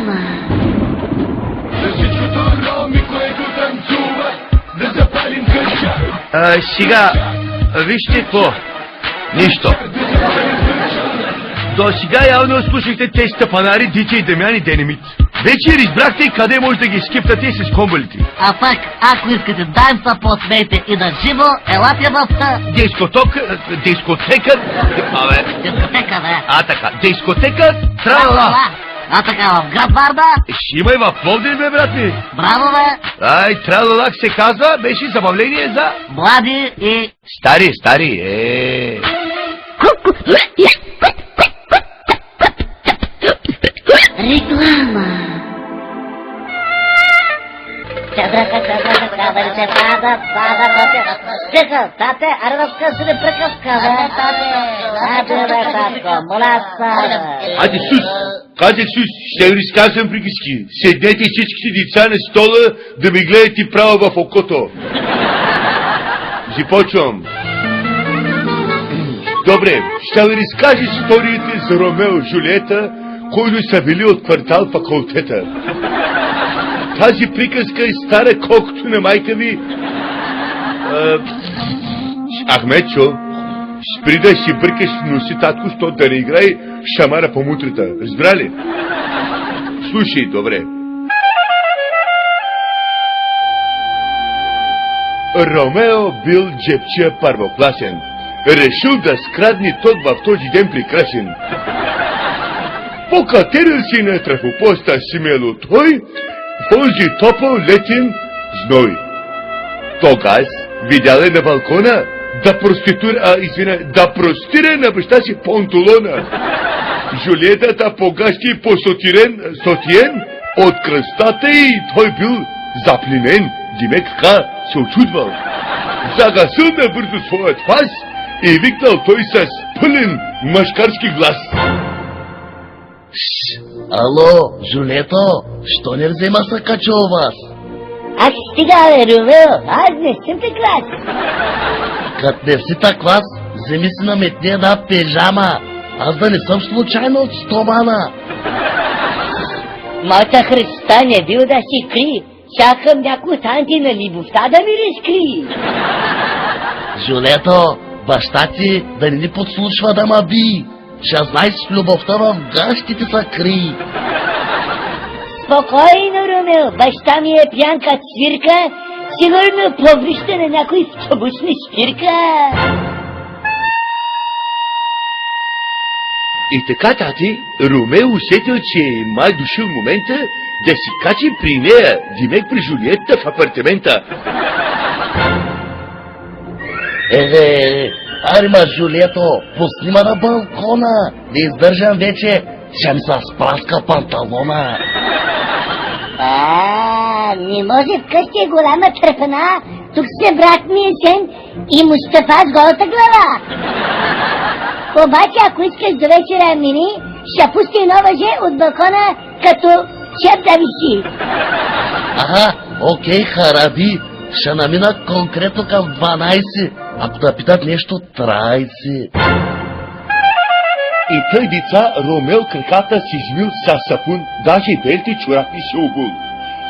реклама. Сега, вижте какво. Нищо. До сега явно слушахте тези стъпанари, Дичи и Дамян и Денемит. Вече разбрахте къде може да ги скипнете с комбалите. А пък, ако искате да им се посмеете и да живо, елате в дискотека. Дискотека, бе. Така, дискотека, тралала. А така, в град Варна? Ще има и в Пловдив, бе, брат ми. Браво, бе. Ай, тралалак се казва, беше забавление за... млади и... Стари, Реклама. Тате, аре да скъсне приказка, Айде, Сус, ще ви разказвам приказки. Седнете всичките деца на стола да ми гледате право в окото. Започвам. Добре, ще ви разкажа историята за Ромео и Жулиета, които са били от квартал факултета. Тази приказка е стара колкото на майка ви. Ахметчо, спри да си бъркаш в носи, татко, защото да не играй шамара по мутрата. Разбрали? Слушай, добре. Ромео бил джепчия първокласен. Решил да скрадне тот в този ден прекрасен. Покатерил си на трафопоста смело той, този топъл летен зной. Тогаз видял е на балкона да простира на баща си панталона. Жулиетата погащи по сотиен от кръстата и той бил заплемен. Димек така се очудвал. Загасил набързо своят фас и викнал той с пълен мъжкарски глас. Ало, Жулието, що не взема са качо у вас? Ах, стига, бе, Ромео, аз не съм те клас. Кът не си та клас, вземи си наметни една пижама. Аз да не съм случайно от стомана. Моята Христа не бил да си кри. Чакам някой танти на любовта да ми разкри. Жулието, баща ти да не ни подслушва да ма би. Ще знаеш с любовта в гащите са кри. Спокойно, Ромео, баща ми е пиян като свирка, сигурно поврища на някой автобусни спирка. И така, тати, Ромео усетил, че май дошъл момента да си качи при нея, Димек при Жулиетта в апартамента. Арима, Жулието, пусни ма на балкона. Не издържам вече, ще ми се спраска панталона. Не може, вкъщи е голяма трепана. Тук се брат ми Есен и Мустафа с голата глава. Обаче, ако искаш до вечера мини, ще пусти едно въже от балкона, като чеп да виси. Окей, хараби. Ще намина конкретно към 12. Ако да питат нещо, 30. И тъй деца Ромео краката си измил с сапун, даже белите чорапи си обул.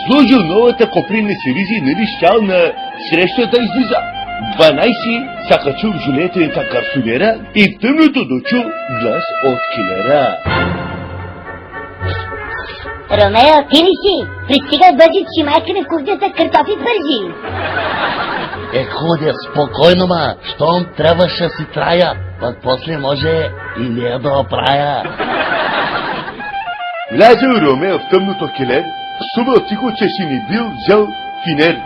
Сложил новата коприна си ризи, нали щял на среща да излиза. 12 закачил в Жулиетената гарсонера и в тъмното дочул глас от килера. Ромео, ти ли си? Пристигай бързи, че майка на кухнята картофи бързи. Ходя, спокойно, ма. Щом трябваше да си трая, пък после може и не я да оправя. Влязъл Ромео в тъмното килер, сувал тихо, че си не бил взел финер.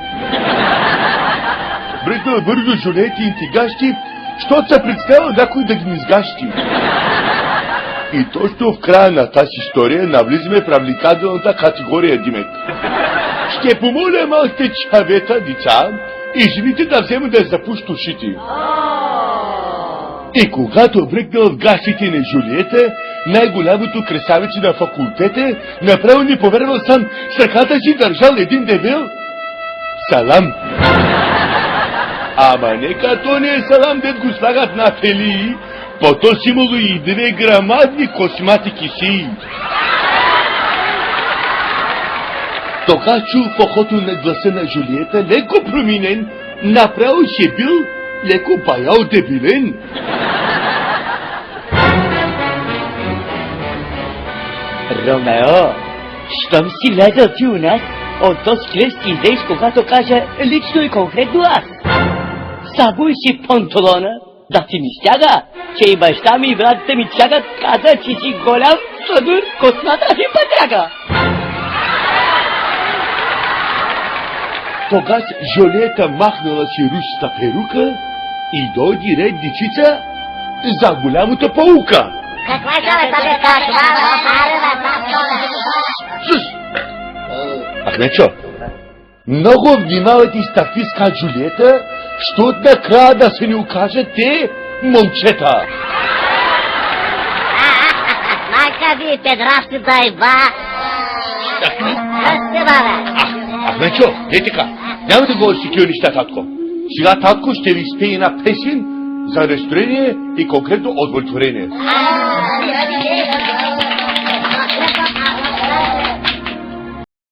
Бръкнал бързо Жулиети и тигащи, щото се представил някой да ги не сгащи. И точно в края на тази история навлизаме в привлекателната категория, Димек. Ще помоля малките чавета, деца, и жените да вземат да запушат ушите. И когато бръкнал в гащите на Жулиета, най-голямото красавица на факултета, направо не повярвал сам, с ръката си държал един дебел салам. Ама нека то не е салам, дет го слагат на фелии, по-то си имало и 2 грамадни космати киси. Тока чу фохоту на гласа на Жулиета леко променен, направо ще бил леко баял дебилен. Ромео, щом си влезал ти у нас, от този клев си излез, когато кажа лично и конкретно аз. Събуй си панталона, да ти ми стяга, че и баща ми и братите ми чакат, каза, че си голям съдур, косната и пътяга. Тогас Жулиета махнала си русата перука и дойди ред дичица за голямата паука. Каква ще бъде това? Сус! Ахмечо, много внимавайте с таквиска Жулиета, що накрая да се ни окажат те момчета. Майка ви, педравци, дай ба! Късте, бабе! Ахмечо, ей така, няма да говориш такива неща, татко. Сега татко ще ви спее една песен за настроение и конкретно удовлетворение.